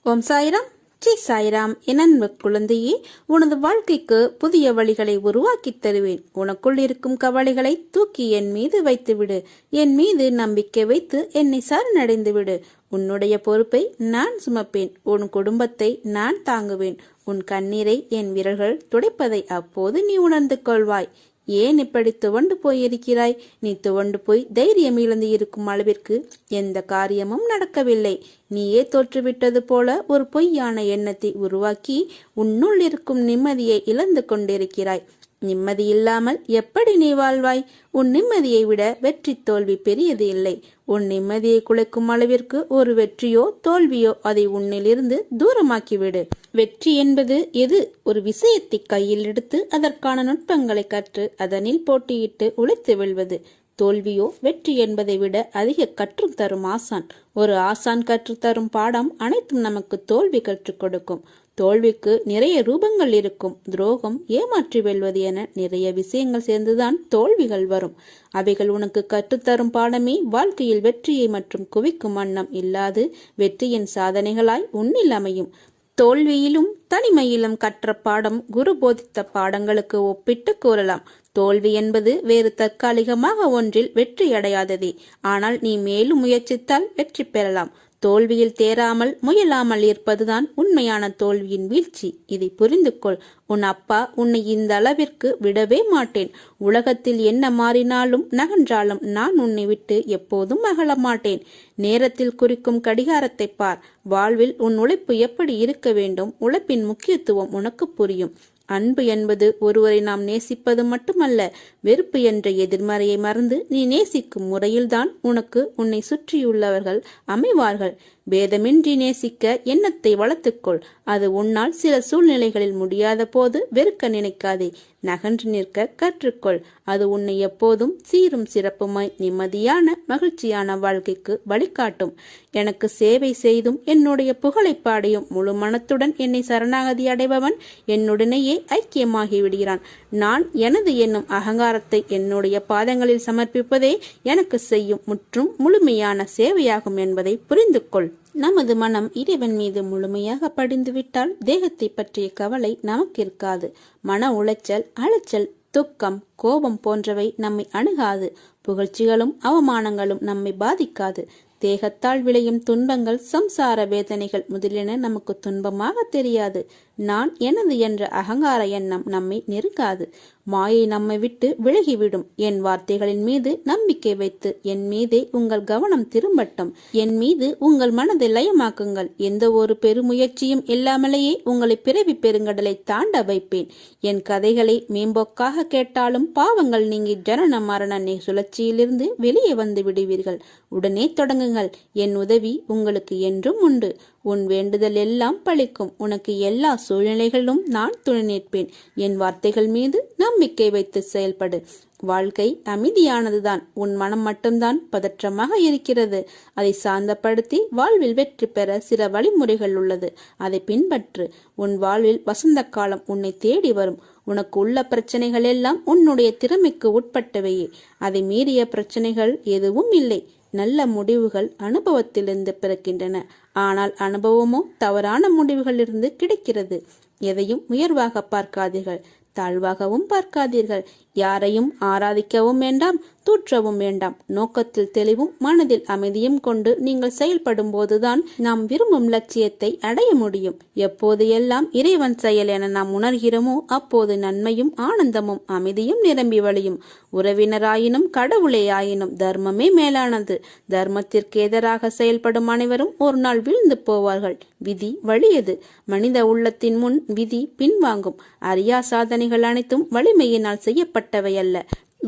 ஓம் சாய்ராம், ஜெய் சாய்ராம். என் அன்பு குழந்தையே, உனது வாழ்க்கைக்கு புதிய வழிகளை உருவாக்கி தருவேன். உனக்குள் இருக்கும் கவலைகளை தூக்கி என் மீது வைத்துவிடு. என் மீது நம்பிக்கை வைத்து என்னை சரணடைந்து விடு. உன்னுடைய பொறுப்பை நான் சுமப்பேன். உன் குடும்பத்தை நான் தாங்குவேன். உன் கண்ணீரை என் விரல்கள் துடைப்பதை அப்போது நீ உணர்ந்து கொள்வாய். ஏன் இப்படி துவண்டு போயிருக்கிறாய்? நீ துவண்டு போய் தைரியம் இழந்து இருக்கும் அளவிற்கு எந்த காரியமும் நடக்கவில்லை. நீயே தோற்றுவிட்டது போல ஒரு பொய்யான எண்ணத்தை உருவாக்கி உன்னுள் இருக்கும் நிம்மதியை இழந்து கொண்டிருக்கிறாய். நிம்மதி இல்லாமல் எப்படி நீ வாழ்வாய்? உன் நிம்மதியை விட வெற்றி தோல்வி பெரியது இல்லை. உன் நிம்மதியை குலைக்கும் அளவிற்கு ஒரு வெற்றியோ தோல்வியோ அதை உன்னிலிருந்து தூரமாக்கிவிடு. வெற்றி என்பது எது? ஒரு விஷயத்தை கையில் எடுத்து அதற்கான நுட்பங்களை கற்று அதனில் போட்டியிட்டு உழைத்து வெல்வது. தோல்வியோ வெற்றி என்பதை விட அதிக கற்றுத் தரும் ஆசான். ஒரு ஆசான் கற்றுத்தரும் பாடம் அனைத்தும் நமக்கு தோல்வி கற்றுக் கொடுக்கும். தோல்விக்கு நிறைய ரூபங்கள் இருக்கும். துரோகம், ஏமாற்றி வெல்வது என நிறைய விஷயங்கள் சேர்ந்துதான் தோல்விகள் வரும். அவைகள் உனக்கு கற்றுத்தரும் பாடமே வாழ்க்கையில் வெற்றியை மற்றும் குவிக்கும் வண்ணம் இல்லாது வெற்றியின் சாதனைகளாய் உன்னில் அமையும். தோல்வியிலும் தனிமையிலும் கற்ற பாடம் குரு போதித்த பாடங்களுக்கு ஒப்பிட்டு கூறலாம். தோல்வி என்பது வேறு தற்காலிகமாக ஒன்றில் வெற்றி அடையாததே. ஆனால் நீ மேலும் முயற்சித்தால் வெற்றி பெறலாம். தோல்வியில் தேராமல் முயலாமல் இருப்பதுதான் உண்மையான தோல்வியின் வீழ்ச்சி. இதை புரிந்து கொள். உன் அப்பா உன்னை இந்த அளவிற்கு விடவே மாட்டேன். உலகத்தில் என்ன மாறினாலும் நகன்றாலும் நான் உன்னை விட்டு எப்போதும் அகல மாட்டேன். நேரத்தில் குறிக்கும் கடிகாரத்தை பார். வாழ்வில் உன் உழைப்பு எப்படி இருக்க வேண்டும்? உழைப்பின் முக்கியத்துவம் உனக்கு புரியும். அன்பு என்பது ஒருவரை நாம் நேசிப்பது மட்டுமல்ல. வெறுப்பு என்ற எதிர்மறையை மறந்து நீ நேசிக்கும் முறையில்தான் உனக்கு உன்னை சுற்றியுள்ளவர்கள் அமைவார்கள். பேதமின்றி நேசிக்க எண்ணத்தை வளர்த்துக்கொள். அது உன்னால் சில சூழ்நிலைகளில் முடியாத போது வெறுக்க நினைக்காதே. நகன்று நிற்க கற்றுக்கொள். அது உன்னை எப்போதும் சீரும் சிறப்புமாய் நிம்மதியான மகிழ்ச்சியான வாழ்க்கைக்கு வழிகாட்டும். எனக்கு சேவை செய்தும் என்னுடைய புகழை பாடியும் முழு மனத்துடன் என்னை சரணாகதி அடைபவன் என்னுடனேயே ஐக்கியமாகி விடுகிறான். நான் எனது என்னும் அகங்காரத்தை என்னுடைய பாதங்களில் சமர்ப்பிப்பதே எனக்கு செய்யும் முற்றும் முழுமையான சேவையாகும் என்பதை புரிந்து கொள். நமது மனம் இறைவன் மீது முழுமையாக படிந்துவிட்டால் தேகத்தை பற்றிய கவலை நமக்கு இருக்காது. மன உளைச்சல், அலைச்சல், துக்கம், கோபம் போன்றவை நம்மை அணுகாது. புகழ்ச்சிகளும் அவமானங்களும் நம்மை பாதிக்காது. தேகத்தால் விளையும் துன்பங்கள், சம்சார வேதனைகள் முதலியன நமக்கு துன்பமாக தெரியாது. நான் எனது என்ற அகங்கார எண்ணம் நம்மை நெருங்காது. மாயை நம்மை விட்டு விலகிவிடும். என் வார்த்தைகளின் மீது நம்பிக்கை வைத்து என் மீதே உங்கள் கவனம் திரும்பட்டும். என் மீது உங்கள் மனதை லயமாக்குங்கள். எந்த ஒரு பெருமுயற்சியும் இல்லாமலேயே உங்களை பிறவி பெருங்கடலை தாண்ட வைப்பேன். என் கதைகளை மேம்போக்காக கேட்டாலும் பாவங்கள் நீங்கி ஜனன மரண சுழற்சியிலிருந்து வெளியே வந்து விடுவீர்கள். உடனே தொடங்குங்கள். என் உதவி உங்களுக்கு என்றும் உண்டு. உன் வேண்டுதல் எல்லாம் பழிக்கும். உனக்கு எல்லா சூழ்நிலைகளிலும் நான் துணை நிற்பேன். என் வார்த்தைகள் மீது நம்பிக்கை வைத்து செயல்படு. வாழ்க்கை அமைதியானதுதான். உன் மனம் மட்டும்தான் பதற்றமாக இருக்கிறது. அதை சாந்தப்படுத்தி வாழ்வில் வெற்றி பெற சில வழிமுறைகள் உள்ளது. அதை பின்பற்று. உன் வாழ்வில் வசந்த காலம் உன்னை தேடி வரும். உனக்கு உள்ள பிரச்சனைகள் எல்லாம் உன்னுடைய திறமைக்கு உட்பட்டவையே. அதை மீறிய பிரச்சனைகள் எதுவும் இல்லை. நல்ல முடிவுகள் அனுபவத்திலிருந்து பிறக்கின்றன. ஆனால் அனுபவமோ தவறான முடிவுகளிலிருந்து கிடைக்கிறது. எதையும் உயர்வாக பார்க்காதீர்கள், தாழ்வாகவும் பார்க்காதீர்கள். யாரையும் ஆராதிக்கவும் வேண்டாம், தூற்றவும் வேண்டாம். நோக்கத்தில் தெளிவும் மனதில் அமைதியும் கொண்டு நீங்கள் செயல்படும் போதுதான் நாம் விரும்பும் லட்சியத்தை அடைய முடியும். எப்போது எல்லாம் இறைவன் செயல் என நாம் உணர்கிறோமோ அப்போது நன்மையும் ஆனந்தமும் அமைதியும் நிரம்பி வழியும். உறவினராயினும் கடவுளே ஆயினும் தர்மமே மேலானது. தர்மத்திற்கு எதிராக செயல்படும் அனைவரும் ஒரு நாள் வீழ்ந்து போவார்கள். விதி வலியது. மனித உள்ளத்தின் முன் விதி பின்வாங்கும். அரியா சாதனைகள் அனைத்தும் வலிமையினால் செய்யப்பட்டவை அல்ல,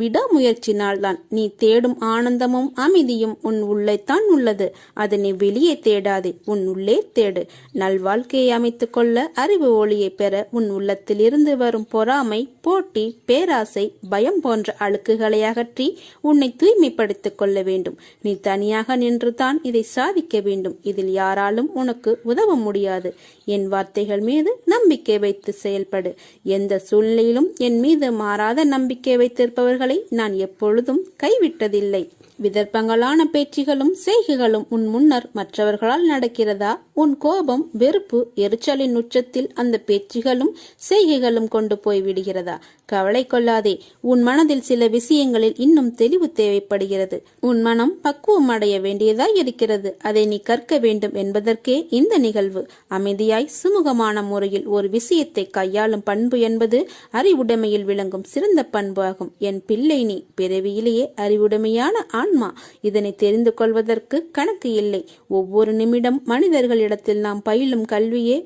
விடாமுயற்சினால் தான். நீ தேடும் ஆனந்தமும் அமைதியும் உன் உள்ளேத்தான் உள்ளது. அதனை வெளியே தேடாதே, உன் உள்ளே தேடு. நல்வாழ்க்கையை அமைத்துக் கொள்ள அறிவு ஒளியை பெற உன் உள்ளத்தில் இருந்து வரும் பொறாமை, போட்டி, பேராசை, பயம் போன்ற அழுக்குகளை அகற்றி உன்னை தூய்மைப்படுத்திக் கொள்ள வேண்டும். நீ தனியாக நின்றுதான் இதை சாதிக்க வேண்டும். இதில் யாராலும் உனக்கு உதவ முடியாது. என் வார்த்தைகள் மீது நம்பிக்கை வைத்து செயல்படு. எந்த சூழ்நிலையிலும் என் மீது மாறாத நம்பிக்கை வைத்திருப்பவர்கள் நான் எப்பொழுதும் கைவிட்டதில்லை. விதர்ப்பங்களான பேச்சுகளும் செய்கைகளும் உன் முன்னர் மற்றவர்களால் நடக்கிறதா? உன் கோபம், வெறுப்பு, எரிச்சலின் உச்சத்தில் அந்த பேச்சுகளும் செய்கைகளும் கொண்டு போய் விடுகிறதா? கவலை கொள்ளாதே. உன் மனதில் சில விஷயங்களில் இன்னும் தெளிவு தேவைப்படுகிறது. உன் மனம் பக்குவம் அடைய வேண்டியதாய் இருக்கிறது. அதை நீ கற்க வேண்டும் என்பதற்கே இந்த நிகழ்வு. அமைதியாய் சுமூகமான முறையில் ஒரு விஷயத்தை கையாளும் பண்பு என்பது அறிவுடைமையில் விளங்கும் சிறந்த பண்பு ஆகும். என் பிள்ளை, நீ பிறவியிலேயே அறிவுடைமையான ஆன்மா. இதனை தெரிந்து கொள்வதற்கு கணக்கு இல்லை. ஒவ்வொரு நிமிடம் மனிதர்களிடத்தில் நாம் பயிலும் கல்வியே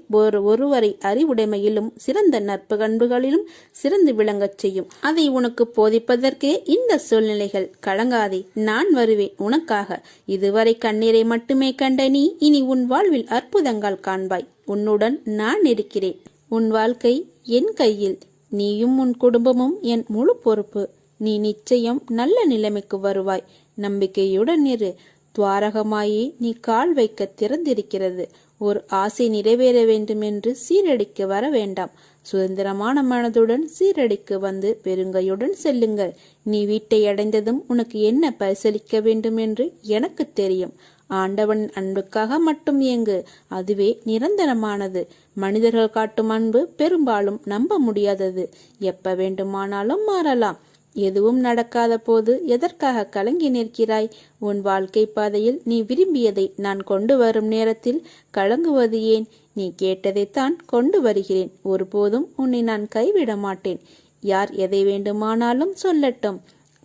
ஒருவரை அறிவுடைமையிலும் சிறந்த நட்பு பண்புகளிலும் சிறந்து விளங்கச் செய்யும். அதை உனக்கு போதிப்பதற்கே இந்த சூழ்நிலைகள். கலங்காதே, நான் வருவேன் உனக்காக. இதுவரை கண்ணீரை மட்டுமே கண்ட நீ இனி உன் வாழ்வில் அற்புதங்கள் காண்பாய். உன்னுடன் நான் இருக்கிறேன். உன் வாழ்க்கை என் கையில். நீயும் உன் குடும்பமும் என் முழு பொறுப்பு. நீ நிச்சயம் நல்ல நிலைமைக்கு வருவாய். நம்பிக்கையுடன் இரு. துவாரகமாயே நீ கால் வைக்க திறந்திருக்கிறது. ஒரு ஆசை நிறைவேற வேண்டும் என்று சீரடிக்கு வர வேண்டாம். சுதந்திரமான மனதுடன் சீரடிக்கு வந்து பெருங்கையுடன் செல்லுங்கள். நீ வீட்டை அடைந்ததும் உனக்கு என்ன பரிசளிக்க வேண்டும் என்று எனக்கு தெரியும். ஆண்டவன் அன்புக்காக மட்டும் இயங்கு. அதுவே நிரந்தரமானது. மனிதர்கள் காட்டும் அன்பு பெரும்பாலும் நம்ப முடியாதது. எப்ப வேண்டுமானாலும் மாறலாம். எதுவும் நடக்காத போது எதற்காக கலங்கி நிற்கிறாய்? உன் வாழ்க்கை பாதையில் நீ விரும்பியதை நான் கொண்டு வரும் நேரத்தில் கலங்குவது ஏன்? நீ கேட்டதைத்தான் கொண்டு வருகிறேன். ஒருபோதும் உன்னை நான் கைவிட மாட்டேன். யார் எதை வேண்டுமானாலும் சொல்லட்டும்,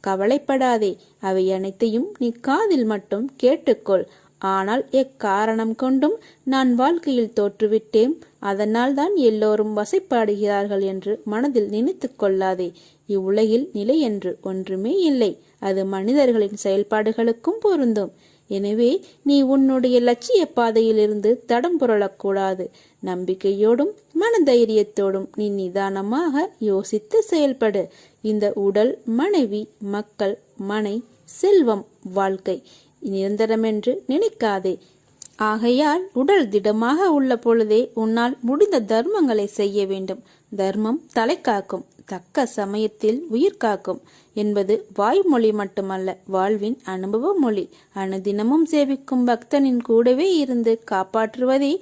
கவலைப்படாதே. அவை அனைத்தையும் நீ காதில் மட்டும் கேட்டுக்கொள். ஆனால் எக்காரணம் கொண்டும் நான் வாழ்க்கையில் தோற்றுவிட்டேன், அதனால் தான் எல்லோரும் வசைப்பாடுகிறார்கள் என்று மனதில் நினைத்து கொள்ளாதே. இவ்வுலகில் நிலை என்று ஒன்றுமே இல்லை. அது மனிதர்களின் செயல்பாடுகளுக்கும் பொருந்தும். எனவே நீ உன்னுடைய லட்சிய பாதையிலிருந்து தடம் புரளக்கூடாது. நம்பிக்கையோடும் மனதைரியத்தோடும் நீ நிதானமாக யோசித்து செயல்படு. இந்த உடல், மனைவி, மக்கள், மனை, செல்வம், வாழ்க்கை நிரந்தரமென்று நினைக்காதே. ஆகையால் உடல் திடமாக உள்ள பொழுதே உன்னால் முடிந்த தர்மங்களை செய்ய வேண்டும். தர்மம் தலை காக்கும், தக்க சமயத்தில் உயிர் காக்கும் என்பது வாய்மொழி மட்டுமல்ல, வாழ்வின் அனுபவ மொழி. அனுதினமும் சேவிக்கும் பக்தனின் கூடவே இருந்து காப்பாற்றுவதே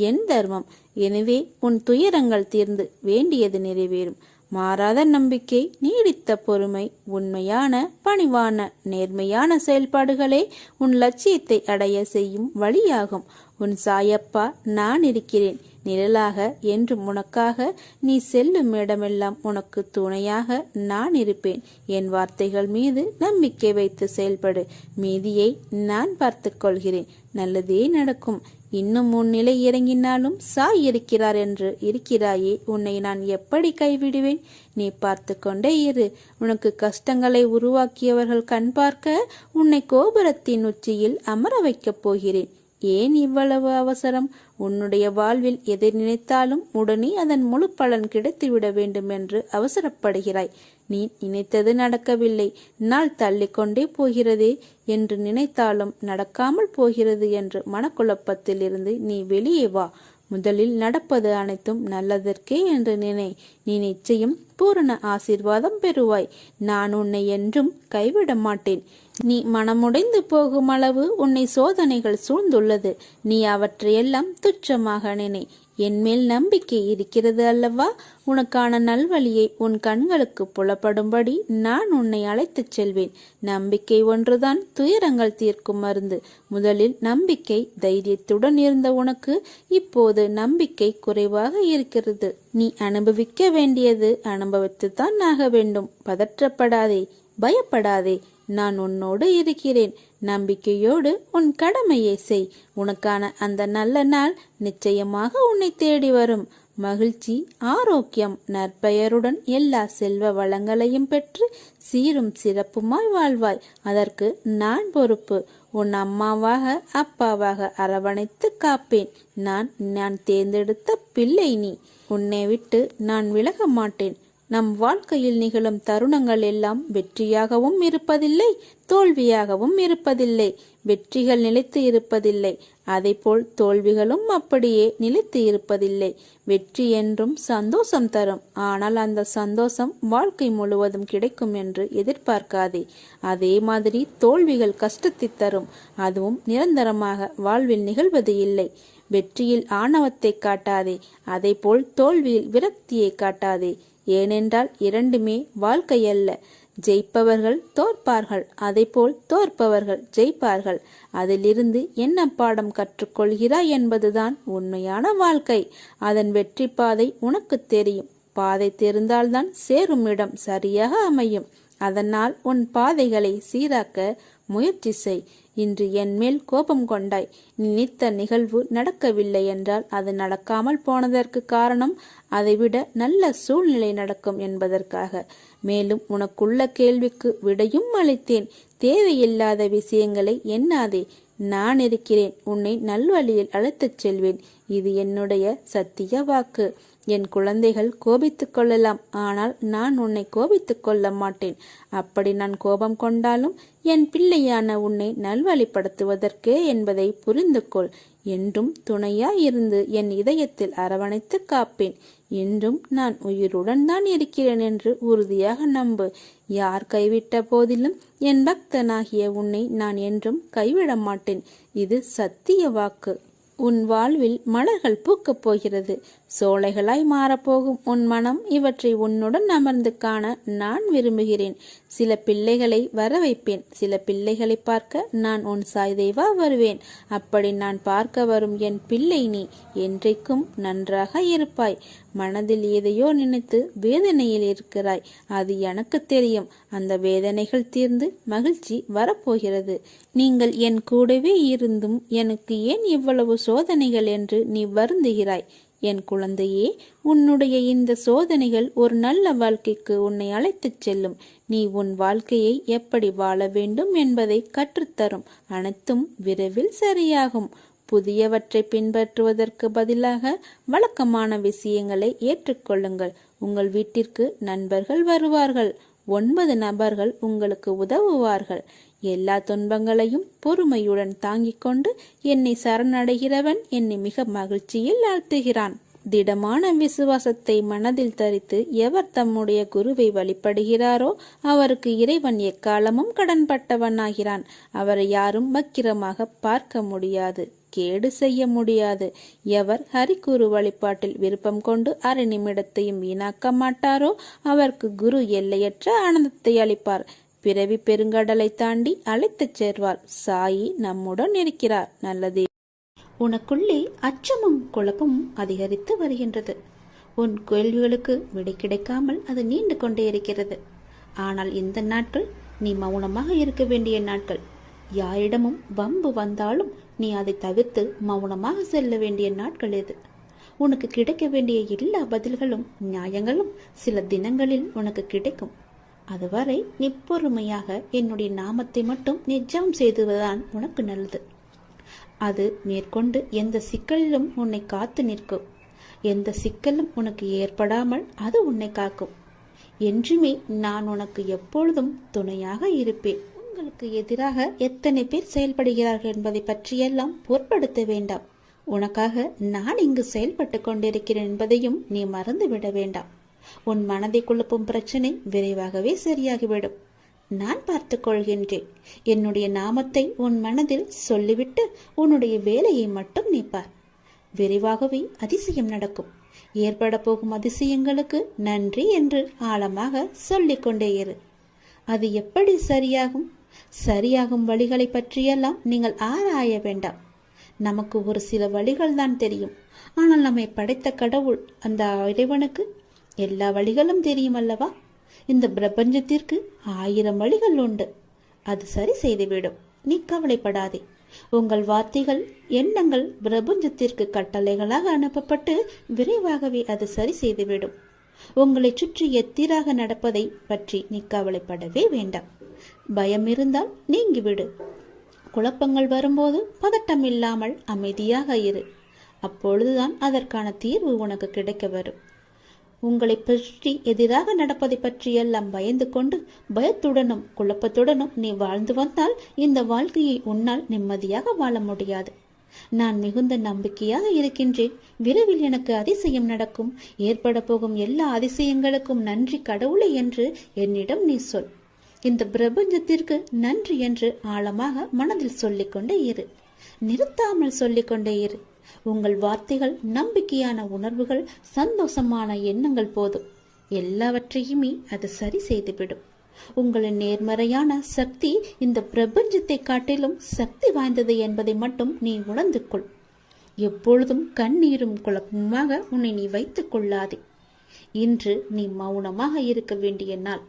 என் தர்மம். எனவே உன் துயரங்கள் தீர்ந்து வேண்டியது நிறைவேறும். மாறாத நம்பிக்கை, நீடித்த பொறுமை, உண்மையான பணிவான நேர்மையான செயல்பாடுகளே உன் லட்சியத்தை அடைய செய்யும் வழியாகும். உன் சாயப்பா நான் இருக்கிறேன் நிழலாக என்று உனக்காக. நீ செல்லும் இடமெல்லாம் உனக்கு துணையாக நான் இருப்பேன். என் வார்த்தைகள் மீது நம்பிக்கை வைத்து செயல்படு. மீதியை நான் பார்த்து கொள்கிறேன். நல்லதே நடக்கும். இன்னும் உன் நிலை இறங்கினாலும் சாய் இருக்கிறார் என்று இருக்கிறாயே, உன்னை நான் எப்படி கைவிடுவேன்? நீ பார்த்து கொண்டே இரு. உனக்கு கஷ்டங்களை உருவாக்கியவர்கள் கண் பார்க்க உன்னை கோபுரத்தின் உச்சியில் அமர வைக்கப் போகிறேன். ஏன் இவ்வளவு அவசரம்? உன்னுடைய வாழ்வில் எதை நினைத்தாலும் உடனே அதன் முழு பலன் கிடைத்துவிட வேண்டும் என்று அவசரப்படுகிறாய். நீ நினைத்தது நடக்கவில்லை, நாள் தள்ளிக்கொண்டே போகிறதே என்று நினைத்தாலும் நடக்காமல் போகிறது என்று மனக்குழப்பத்தில் இருந்து நீ வெளியே வா. முதலில் நடப்பது அனைத்தும் நல்லதற்கே என்று நினை. நீ நிச்சயம் பூரண ஆசீர்வாதம் பெறுவாய். நான் உன்னை என்றும் கைவிட மாட்டேன். நீ மனமுடைந்து போகும் அளவு உன்னை சோதனைகள் சூழ்ந்துள்ளது. நீ அவற்றையெல்லாம் துச்சமாக நினை. என்மேல் நம்பிக்கை இருக்கிறது அல்லவா? உனக்கான நல்வழியை உன் கண்களுக்கு புலப்படும்படி நான் உன்னை அழைத்துச் செல்வேன். நம்பிக்கை ஒன்றுதான் துயரங்கள் தீர்க்கும் மருந்து. முதலில் நம்பிக்கை தைரியத்துடன் இருந்த உனக்கு இப்போது நம்பிக்கை குறைவாக இருக்கிறது. நீ அனுபவிக்க வேண்டியது அனுபவித்துத்தான் ஆக வேண்டும். பதற்றப்படாதே, பயப்படாதே. நான் உன்னோடு இருக்கிறேன். நம்பிக்கையோடு உன் கடமையை செய். உனக்கான அந்த நல்ல நாள் நிச்சயமாக உன்னை தேடி வரும். மகிழ்ச்சி, ஆரோக்கியம், நற்பெயருடன் எல்லா செல்வ வளங்களையும் பெற்று சீரும் சிறப்புமாய் வாழ்வாய். அதற்கு நான் பொறுப்பு. உன் அம்மாவாக அப்பாவாக அரவணைத்து காப்பேன். நான் தேர்ந்தெடுத்த பிள்ளை நீ. உன்னை விட்டு நான் விலக மாட்டேன். நம் வாழ்க்கையில் நிகழும் தருணங்கள் எல்லாம் வெற்றியாகவும் இருப்பதில்லை, தோல்வியாகவும் இருப்பதில்லை. வெற்றிகள் நிலைத்து இருப்பதில்லை, அதேபோல் தோல்விகளும் அப்படியே நிலைத்து இருப்பதில்லை. வெற்றி என்றும் சந்தோஷம் தரும், ஆனால் அந்த சந்தோஷம் வாழ்க்கை முழுவதும் கிடைக்கும் என்று எதிர்பார்க்காதே. அதே மாதிரி தோல்விகள் கஷ்டத்தை தரும், அதுவும் நிரந்தரமாக வாழ்வில் நிகழ்வது இல்லை. வெற்றியில் ஆணவத்தை காட்டாதே, அதேபோல் தோல்வியில் விரக்தியை காட்டாதே. ஏனென்றால் இரண்டுமே வாழ்க்கை அல்ல. ஜெயிப்பவர்கள் தோற்பார்கள், அதேபோல் தோற்பவர்கள் ஜெயிப்பார்கள். அதிலிருந்து என்ன பாடம் கற்றுக்கொள்கிறாய் என்பதுதான் உண்மையான வாழ்க்கை. அதன் வெற்றி பாதை உனக்கு தெரியும். பாதை தெரிந்தால்தான் சேரும் இடம் சரியாக அமையும். அதனால் உன் பாதைகளை சீராக்க முயற்சி செய். இன்று என் மேல் கோபம் கொண்டாய். நினைத்த நிகழ்வு நடக்கவில்லை என்றால் அது நடக்காமல் போனதற்கு காரணம் அதைவிட நல்ல சூழ்நிலை நடக்கும் என்பதற்காக. மேலும் உனக்குள்ள கேள்விக்கு விடையும் அளித்தேன். தேவையில்லாத விஷயங்களை எண்ணாதே. நான் இருக்கிறேன், உன்னை நல்வழியில் அழைத்துச் செல்வேன். இது என்னுடைய சத்திய வாக்கு. என் குழந்தைகள் கோபித்துக் கொள்ளலாம், ஆனால் நான் உன்னை கோபித்துக் கொள்ள மாட்டேன். அப்படி நான் கோபம் கொண்டாலும் என் பிள்ளையான உன்னை நல்வழிப்படுத்துவதற்கே என்பதை புரிந்து கொள். என்றும் துணையாயிருந்து என் இதயத்தில் அரவணைத்து காப்பேன். என்றும் நான் உயிருடன் தான் இருக்கிறேன் என்று உறுதியாக நம்பு. யார் கைவிட்ட போதிலும் என் பக்தனாகிய உன்னை நான் என்றும் கைவிட மாட்டேன். இது சத்திய வாக்கு. உன் வாழ்வில் மலர்கள் பூக்கப் போகிறது. சோலைகளாய் மாறப்போகும் உன் மனம் இவற்றை உன்னுடன் அமர்ந்து காண நான் விரும்புகிறேன். சில பிள்ளைகளை வர வைப்பேன். சில பிள்ளைகளை பார்க்க நான் உன் சாய்தேவா வருவேன். அப்படி நான் பார்க்க வரும் என் பிள்ளை நீ என்றைக்கும் நன்றாக இருப்பாய். மனதில் எதையோ நினைத்து வேதனையில் இருக்கிறாய். அது எனக்கு தெரியும். அந்த வேதனைகள் தீர்ந்து மகிழ்ச்சி வரப்போகிறது. நீங்கள் என் கூடவே இருந்தும் எனக்கு ஏன் இவ்வளவு சோதனைகள் என்று நீ வருந்துகிறாய். என் குழந்தையே, உன்னுடைய இந்த சோதனைகள் ஒரு நல்ல வாழ்க்கைக்கு உன்னை அழைத்துச் செல்லும். நீ உன் வாழ்க்கையை எப்படி வாழ வேண்டும் என்பதை கற்றுத்தரும். அனைத்தும் விரைவில் சரியாகும். புதியவற்றை பின்பற்றுவதற்கு பதிலாக வழக்கமான விஷயங்களை ஏற்றுக்கொள்ளுங்கள். உங்கள் வீட்டிற்கு நண்பர்கள் வருவார்கள். 9 நபர்கள் உங்களுக்கு உதவுவார்கள். எல்லா துன்பங்களையும் பொறுமையுடன் தாங்கிக் கொண்டு என்னை சரணடைகிறவன் என்னை மிக மகிழ்ச்சியில் ஆழ்த்துகிறான். திடமான விசுவாசத்தை மனதில் தரித்து எவர் தம்முடைய குருவை வழிபடுகிறாரோ அவருக்கு இறைவன் எக்காலமும் கடன்பட்டவனாகிறான். அவரை யாரும் வக்கிரமாக பார்க்க முடியாது, கேடு செய்ய முடியாது. எவர் ஹரிகுரு வழிபாட்டில் விருப்பம் கொண்டு அரை நிமிடத்தையும் வீணாக்க மாட்டாரோ அவருக்கு குரு எல்லையற்ற ஆனந்தத்தை அளிப்பார். பிறவி பெருங்கடலை தாண்டி அழைத்துச் சேர்வார். சாயி நம்முடன் இருக்கிறார். நல்லதே. உனக்குள்ளே அச்சமும் குழப்பமும் அதிகரித்து வருகின்றது. உன் கேள்விகளுக்கு விடை கிடைக்காமல் அது நீண்டு கொண்டே இருக்கிறது. ஆனால் இந்த நாட்கள் நீ மௌனமாக இருக்க வேண்டிய நாட்கள். யாரிடமும் வம்பு வந்தாலும் நீ அதை தவிர்த்து மௌனமாக செல்ல வேண்டிய நாட்கள் இது. உனக்கு கிடைக்க வேண்டிய எல்லா பதில்களும் நியாயங்களும் சில தினங்களில் உனக்கு கிடைக்கும். அதுவரை நீ பொறுமையாக என்னுடைய நாமத்தை மட்டும் நிஜம் செய்துவதுதான் உனக்கு நல்லது. அது மேற்கொண்டு எந்த சிக்கலிலும் உன்னை காத்து நிற்கும். எந்த சிக்கலும் உனக்கு ஏற்படாமல் அது உன்னை காக்கும். என்றுமே நான் உனக்கு எப்பொழுதும் துணையாக இருப்பேன். உங்களுக்கு எதிராக எத்தனை பேர் செயல்படுகிறார்கள் என்பதை பற்றியெல்லாம் பொருட்படுத்த வேண்டாம். உனக்காக நான் இங்கு செயல்பட்டு கொண்டிருக்கிறேன் என்பதையும் நீ மறந்து விட வேண்டாம். உன் மனதை குழப்பும் பிரச்சனை விரைவாகவே சரியாகிவிடும். நான் பார்த்துக் கொள்கின்றேன். என்னுடைய நாமத்தை உன் மனதில் சொல்லிவிட்டு உன்னுடைய வேலையை மட்டும் நீப்பார். விரைவாகவே அதிசயம் நடக்கும். ஏற்பட போகும் அதிசயங்களுக்கு நன்றி என்று ஆழமாக சொல்லிக் கொண்டே இரு. அது எப்படி சரியாகும்? சரியாகும் வழிகளை பற்றியெல்லாம் நீங்கள் ஆராய வேண்டாம். நமக்கு ஒரு சில வழிகள் தான் தெரியும். ஆனால் நம்மை படைத்த கடவுள் அந்த இறைவனுக்கு எல்லா வழிகளும் தெரியும் அல்லவா? இந்த பிரபஞ்சத்திற்கு 1000 வழிகள் உண்டு. அது சரி செய்துவிடும். நீ கவலைப்படாதே. உங்கள் வார்த்தைகள், எண்ணங்கள் பிரபஞ்சத்திற்கு கட்டளைகளாக அனுப்பப்பட்டு விரைவாகவே அது சரி செய்துவிடும். உங்களை சுற்றி எத்திராக நடப்பதை பற்றி நீ கவலைப்படவே வேண்டாம். பயம் இருந்தால் நீங்கிவிடு. குழப்பங்கள் வரும்போது பதட்டம் இல்லாமல் அமைதியாக இரு. அப்பொழுதுதான் அதற்கான தீர்வு உனக்கு கிடைக்க வரும். உங்களை பற்றி எதிராக நடப்பதை பற்றியெல்லாம் பயந்து கொண்டு பயத்துடனும் குழப்பத்துடனும் நீ வாழ்ந்து வந்தால் இந்த வாழ்க்கையை உன்னால் நிம்மதியாக வாழ முடியாது. நான் மிகுந்த நம்பிக்கையாக இருக்கின்றேன். விரைவில் எனக்கு அதிசயம் நடக்கும். ஏற்பட போகும் எல்லா அதிசயங்களுக்கும் நன்றி கடவுளை என்று என்னிடம் நீ சொல். இந்த பிரபஞ்சத்திற்கு நன்றி என்று ஆழமாக மனதில் சொல்லிக்கொண்டே இரு. நிறுத்தாமல் சொல்லிக்கொண்டே இரு. உங்கள் வார்த்தைகள், நம்பிக்கையான உணர்வுகள், சந்தோஷமான எண்ணங்கள் போதும். எல்லாவற்றையுமே அது சரி செய்துவிடும். உங்களின் நேர்மறையான சக்தி இந்த பிரபஞ்சத்தை காட்டிலும் சக்தி வாய்ந்தது என்பதை மட்டும் நீ உணர்ந்து கொள். எப்பொழுதும் கண்ணீரும் குழப்பமாக உன்னை நீ வைத்துக் கொள்ளாதே. இன்று நீ மௌனமாக இருக்க வேண்டிய நாள்.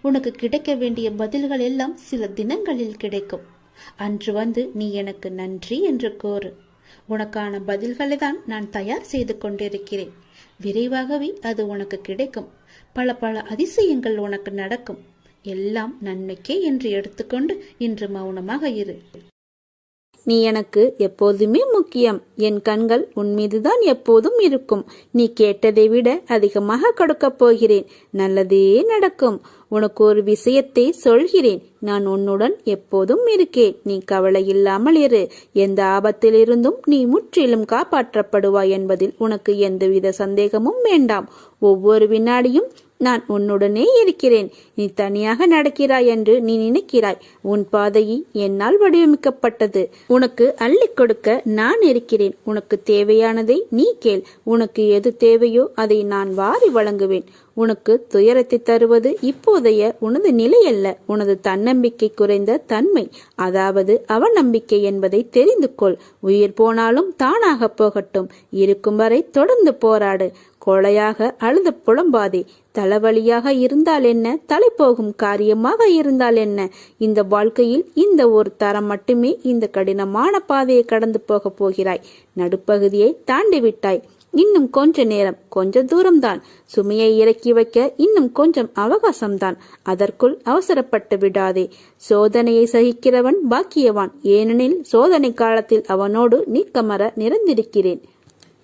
உனக்கு கிடைக்க வேண்டிய பதில்கள் எல்லாம் சில தினங்களில் கிடைக்கும். அன்று வந்து நீ எனக்கு நன்றி என்று கோரு. உனக்கான பதில்களை தான் நான் தயார் செய்து கொண்டிருக்கிறேன். விரைவாகவே அது உனக்கு கிடைக்கும். பல அதிசயங்கள் உனக்கு நடக்கும். எல்லாம் நன்மைக்கே என்று எடுத்துக்கொண்டு இன்று மௌனமாக இரு. நீ எனக்கு எப்போதுமே முக்கியம். என் கண்கள் உன் மீதுதான் எப்போதும் இருக்கும். நீ கேட்டதை விட அதிகமாக கொடுக்கப் போகிறேன். நல்லதே நடக்கும். உனக்கு ஒரு விஷயத்தை சொல்கிறேன். நான் உன்னுடன் எப்போதும் இருக்கேன். நீ கவலை இல்லாமல் இரு. எந்த ஆபத்திலிருந்தும் நீ முற்றிலும் காப்பாற்றப்படுவாய் என்பதில் உனக்கு எந்தவித சந்தேகமும் வேண்டாம். ஒவ்வொரு வினாடியும் நான் உன்னுடனே இருக்கிறேன். நீ தனியாக நடக்கிறாய் என்று நீ நினைக்கிறாய். உன் பாதையை என்னால் வடிவமைக்கப்பட்டது. உனக்கு அள்ளி கொடுக்க நான் இருக்கிறேன். உனக்கு தேவையானதை நீ கேள். உனக்கு எது தேவையோ அதை நான் வாரி வழங்குவேன். உனக்கு துயரத்தை தருவது இப்போதைய உனது நிலை அல்ல, உனது தன்னம்பிக்கை குறைந்த தன்மை, அதாவது அவநம்பிக்கை என்பதை தெரிந்து கொள். உயிர் போனாலும் தானாக போகட்டும். இருக்கும் வரை தொடர்ந்து போராடு. கொலையாக அழுது புலம்பாதே. தலைவலியாக இருந்தால் என்ன, தலை போகும் காரியமாக இருந்தால் என்ன, இந்த வாழ்க்கையில் இந்த ஒரு தரம் மட்டுமே இந்த கடினமான பாதையை கடந்து போக போகிறாய். நடுப்பகுதியை தாண்டி விட்டாய். இன்னும் கொஞ்ச நேரம், கொஞ்ச தூரம்தான். சுமையை இறக்கி வைக்க இன்னும் கொஞ்சம் அவகாசம்தான். அதற்குள் அவசரப்பட்டு விடாதே. சோதனையை சகிக்கிறவன் பாக்கியவான். ஏனெனில் சோதனை காலத்தில் அவனோடு நீக்கமர நிறைந்திருக்கிறேன்.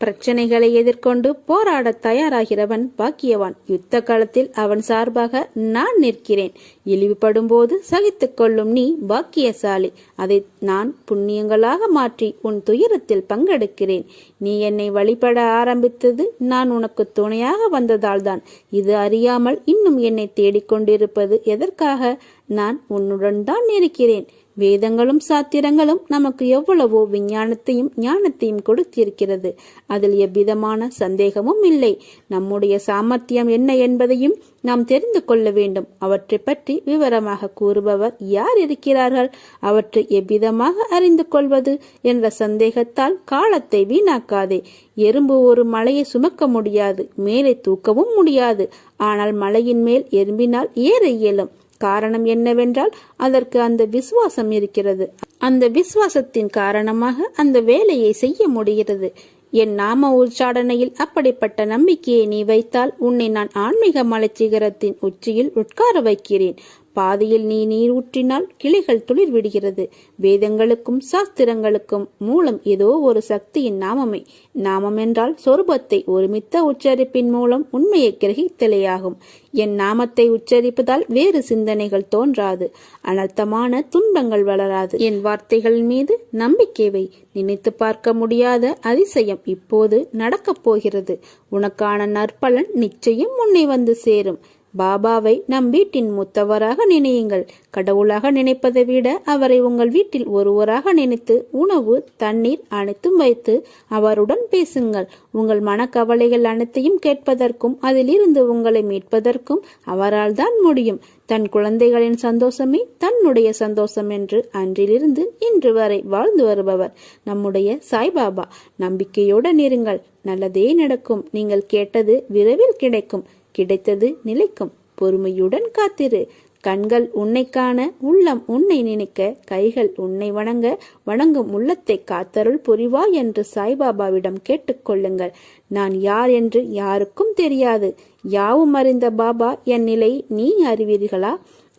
பிரச்சனைகளை எதிர்கொண்டு போராட தயாராகிறவன் பாக்கியவான். யுத்த காலத்தில் அவன் சார்பாக நான் நிற்கிறேன். இழிவுபடும் போது சகித்துக் கொள்ளும் நீ பாக்கியசாலி. அதை நான் புண்ணியங்களாக மாற்றி உன் துயரத்தில் பங்கெடுக்கிறேன். நீ என்னை வழிபட ஆரம்பித்தது நான் உனக்கு துணையாக வந்ததால் தான். இது அறியாமல் இன்னும் என்னை தேடிக்கொண்டிருப்பது எதற்காக? நான் உன்னுடன் தான் இருக்கிறேன். வேதங்களும் சாத்திரங்களும் நமக்கு எவ்வளவோ விஞ்ஞானத்தையும் ஞானத்தையும் கொடுத்திருக்கிறது. அதில் எவ்விதமான சந்தேகமும் இல்லை. நம்முடைய சாமர்த்தியம் என்ன என்பதையும் நாம் தெரிந்து கொள்ள வேண்டும். அவற்றை பற்றி விவரமாக கூறுபவர் யார் இருக்கிறார்கள்? அவற்றை எவ்விதமாக அறிந்து கொள்வது என்ற சந்தேகத்தால் காலத்தை வீணாக்காதே. எறும்பு ஒரு மலையை சுமக்க முடியாது, மேலே தூக்கவும் முடியாது. ஆனால் மலையின் மேல் எறும்பினால் ஏற இயலும். காரணம் என்னவென்றால் அதற்கு அந்த விசுவாசம் இருக்கிறது. அந்த விசுவாசத்தின் காரணமாக அந்த வேலையை செய்ய முடிகிறது. என் நாம உச்சாடனையில் அப்படிப்பட்ட நம்பிக்கையை நீ வைத்தால் உன்னை நான் ஆன்மீக மலைச்சிகரத்தின் உச்சியில் உட்கார வைக்கிறேன். பாதையில் நீ நீர் ஊற்றினால் கிளைகள் துளிர் விடுகிறது. வேதங்களுக்கும் சாஸ்திரங்களுக்கும் மூலம் ஏதோ ஒரு சக்தியின் நாமமே. நாமம் என்றால் சொரூபத்தை ஒருமித்த உச்சரிப்பின் மூலம் உண்மையை கிரகித்தலேயாகும். என் நாமத்தை உச்சரிப்பதால் வேறு சிந்தனைகள் தோன்றாது. அனர்த்தமான துன்பங்கள் வளராது. என் வார்த்தைகள் மீது நம்பிக்கை வை. நினைத்து பார்க்க முடியாத அதிசயம் இப்போது நடக்கப் போகிறது. உனக்கான நற்பலன் நிச்சயம் உன்னை வந்து சேரும். பாபாவை நம் வீட்டின் மூத்தவராக நினையுங்கள். கடவுளாக நினைப்பதை விட அவரை உங்கள் வீட்டில் ஒருவராக நினைத்து உணவு, தண்ணீர் அனைத்தும் வைத்து அவருடன் பேசுங்கள். உங்கள் மனக்கவலைகள் அனைத்தையும் கேட்பதற்கும் அதிலிருந்து உங்களை மீட்பதற்கும் அவரால் தான் முடியும். தன் குழந்தைகளின் சந்தோஷமே தன்னுடைய சந்தோஷம் என்று அன்றிலிருந்து இன்று வரை வாழ்ந்து வருபவர் நம்முடைய சாய்பாபா. நம்பிக்கையுடன் இருங்கள். நல்லதே நடக்கும். நீங்கள் கேட்டது விரைவில் கிடைக்கும். கிடைத்தது நிலைக்கும். பொறுமையுடன் காத்திரு. கண்கள் உன்னை காண, உள்ளம் உன்னை நினைக்க, கைகள் உன்னை வணங்க, வணங்கும் உள்ளத்தை காத்தருள் புரிவா என்று சாய்பாபாவிடம் கேட்டுக்கொள்ளுங்கள். நான் யார் என்று யாருக்கும் தெரியாது. யாவும் அறிந்த பாபா என் நிலை நீ அறிவீர்களா?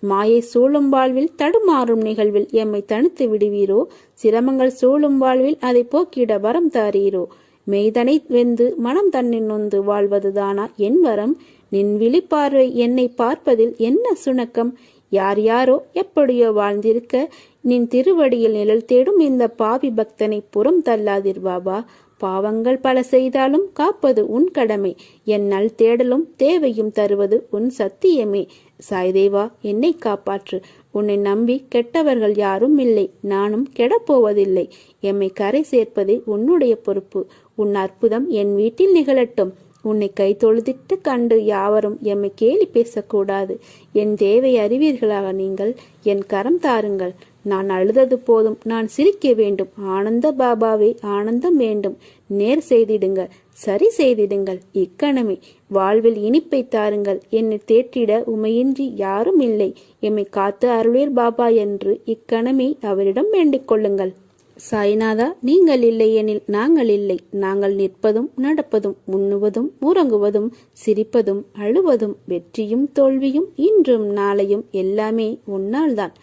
மாயை சூழும் வாழ்வில் தடுமாறும் நிகழ்வில் எம்மை தனித்து விடுவீரோ? சிரமங்கள் சூழும் வாழ்வில் அதை போக்கிட வரம் தாரீரோ? மெய்தனை வெந்து மனம் தன்னின் நொந்து வாழ்வதுதானா என் வரம்? நின் விழிப்பார்வை என்னை பார்ப்பதில் என்ன சுணக்கம்? யார் யாரோ எப்படியோ வாழ்ந்திருக்க நின் திருவடியில் நிழல் தேடும் இந்த பாவி பக்தனை புறம் தள்ளாதிர் பாபா. பாவங்கள் பல செய்தாலும் காப்பது உன் கடமை. என் நல் தேடலும் தேவையும் தருவது உன் சத்தியமே. சாய்தேவா, என்னை காப்பாற்று. உன்னை நம்பி கெட்டவர்கள் யாரும் இல்லை, நானும் கெடப்போவதில்லை. எம்மை கரை சேர்ப்பதே உன்னுடைய பொறுப்பு. உன் அற்புதம் என் வீட்டில் நிகழட்டும். உன்னை கை தொழுதிட்டு கண்டு யாவரும் எம்மை கேலி பேசக்கூடாது. என் தேவை அறிவீர்களாக நீங்கள். என் கரம் தாருங்கள். நான் அழுதது போதும், நான் சிரிக்க வேண்டும். ஆனந்த பாபாவே, ஆனந்தம் வேண்டும். நேர் செய்திடுங்க, சரி செய்திடுங்கள். இக்கணமே வாழ்வில் இனிப்பை தாருங்கள். என்னை தேற்றிட உமையின்றி யாரும் இல்லை. எம்மை காத்து அருள்வீர் பாபா என்று இக்கணமே அவரிடம் வேண்டிக் கொள்ளுங்கள். சாய்நாதா, நீங்கள் இல்லை எனில் நாங்கள் இல்லை. நாங்கள் நிற்பதும் நடப்பதும் உண்ணுவதும் உறங்குவதும் சிரிப்பதும் அழுவதும் வெற்றியும் தோல்வியும் இன்றும் நாளையும் எல்லாமே உன்னால்தான்.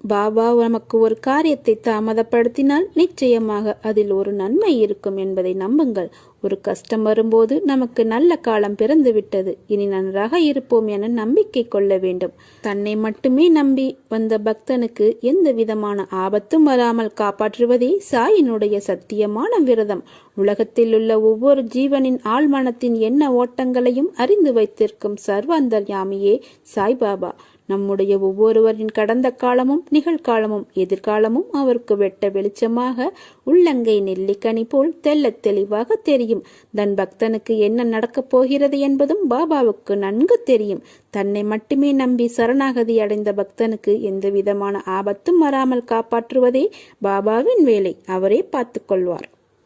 பாபா நமக்கு ஒரு காரியத்தை தாமதப்படுத்தினால் நிச்சயமாக அதில் ஒரு நன்மை இருக்கும் என்பதை நம்புங்கள். ஒரு கஷ்டம் வரும்போது நமக்கு நல்ல காலம் பிறந்து விட்டது, இனி நன்றாக இருப்போம் என நம்பிக்கை கொள்ள வேண்டும். தன்னை மட்டுமே நம்பி வந்த பக்தனுக்கு எந்த விதமான ஆபத்தும் வராமல் காப்பாற்றுவதே சாயினுடைய சத்தியமான விரதம். உலகத்தில் உள்ள ஒவ்வொரு ஜீவனின் ஆழ்மனத்தின் எண்ண ஓட்டங்களையும் அறிந்து வைத்திருக்கும் சர்வாந்தர்யாமியே சாய்பாபா. நம்முடைய ஒவ்வொருவரின் கடந்த காலமும் நிகழ்காலமும் எதிர்காலமும் அவருக்கு வெட்ட வெளிச்சமாக உள்ளங்கை நெல்லிக்கனி போல் தெள்ளத் தெளிவாக தெரியும். தன் பக்தனுக்கு என்ன நடக்கப் போகிறது என்பதும் பாபாவுக்கு நன்கு தெரியும். தன்னை மட்டுமே நம்பி சரணாகதி அடைந்த பக்தனுக்கு எந்த விதமான ஆபத்தும் வராமல் காப்பாற்றுவதே பாபாவின் வேலை. அவரே பார்த்து கொள்வார்.